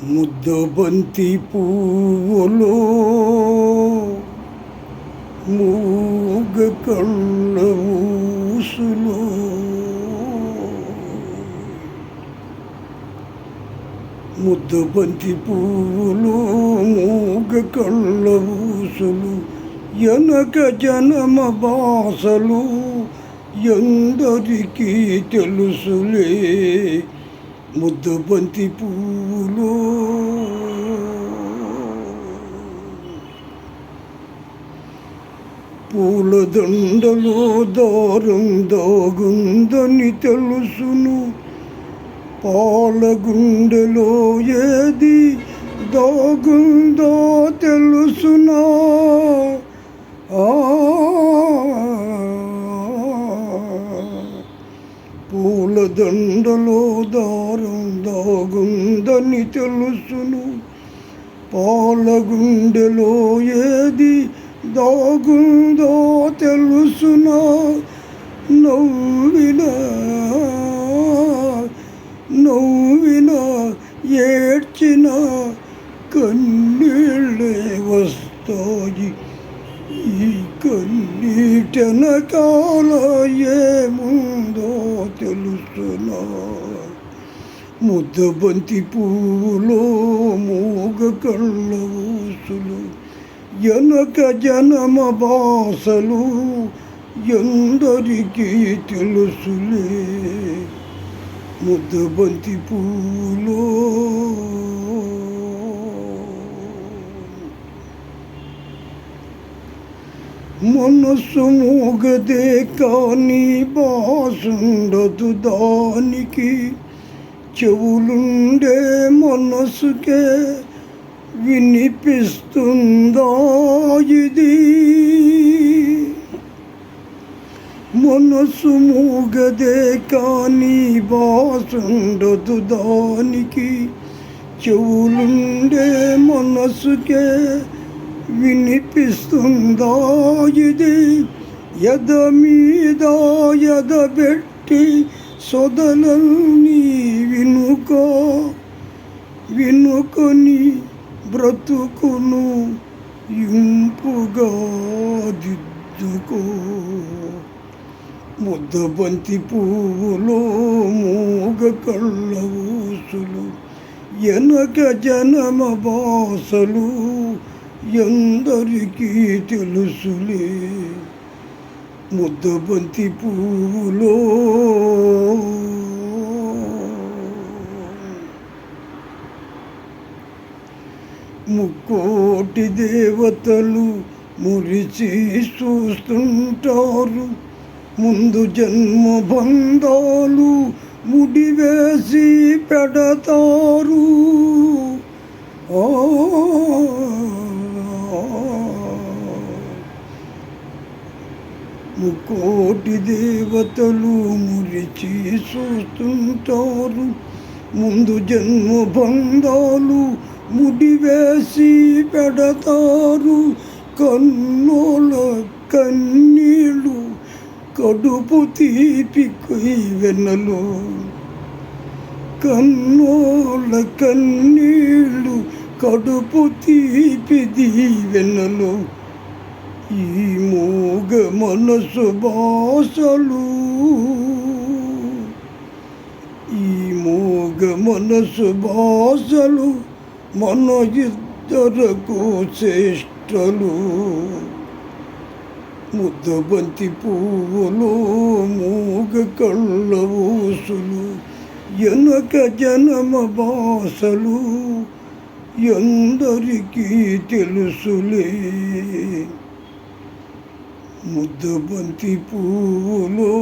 ముద్దబంతి పువ్వులో మూగ కళ్ళ ఊసులో ముద్దబంతి పువ్వులో మూగ కళ్ళ ఊసులు ఎనక జనమ బాసలు ఎందరికీ తెలుసులే. ముద్దబంతి పువ్వులో పూలదండలో దారం దాగుందని తెలుసును, పాలగుండెలో ఏది దాగుందో తెలుసునా. పూలదండలో దారం దాగుందని తెలుసును, పాలగుండెలో ఏది దాగుందో తెలుసునా. నవ్వినా ఏడ్చిన కన్నీళ్ళే వస్తాయి. ఈ కన్నీటెనకాల ఏముందో తెలుసునా. ముద్దబంతి పువ్వులో మూగ కళ్ళ ఊసులు ఎనక జనమ బాసలు ఎందరికీ తెలుసులే. ముద్దబంతి పువ్వులో మనస్సు మూగదే కానీ బాసుండదు దానికి, చెవులుండే మనసుకే వినిపిస్తుందా ఇది. మనసు మూగదే కానీ బాసుండదు దానికి, చెవులుండే మనసుకే వినిపిస్తుందా ఇది. ఎద మీద ఎదబెట్టి సొదలన్నీ వినుకొని బ్రతుకును ఇంపుగా దిద్దుకో. ముద్దబంతి పువ్వులో మూగ కళ్ళ ఊసులు ఎనక జనమ బాసలు ఎందరికీ తెలుసులే. ముద్దబంతి పువ్వులో ముక్కోటి దేవతలు మురిచి చూస్తుంటారు, ముందు జన్మ బంధాలు ముడివేసి పెడతారు. ముక్కోటి దేవతలు మురిచి చూస్తుంటారు, ముందు జన్మ బంధాలు ముడివేసి పెడతారు. కన్నుల కన్నీళ్ళు కడుపు తీపి వెన్నలు, కన్నుల కన్నీళ్ళు కడుపు తీపి దీవెనలు. ఈ మూగ మనసు బాసలు, ఈ మూగ మనసు బాసలు మన ఇద్దరకు శ్రేష్టలు. ముద్దబంతి పువ్వులో మూగ కళ్ళ ఊసులు ఎనక జనమ బాసలు ఎందరికీ తెలుసులే. ముద్దబంతి పువ్వులో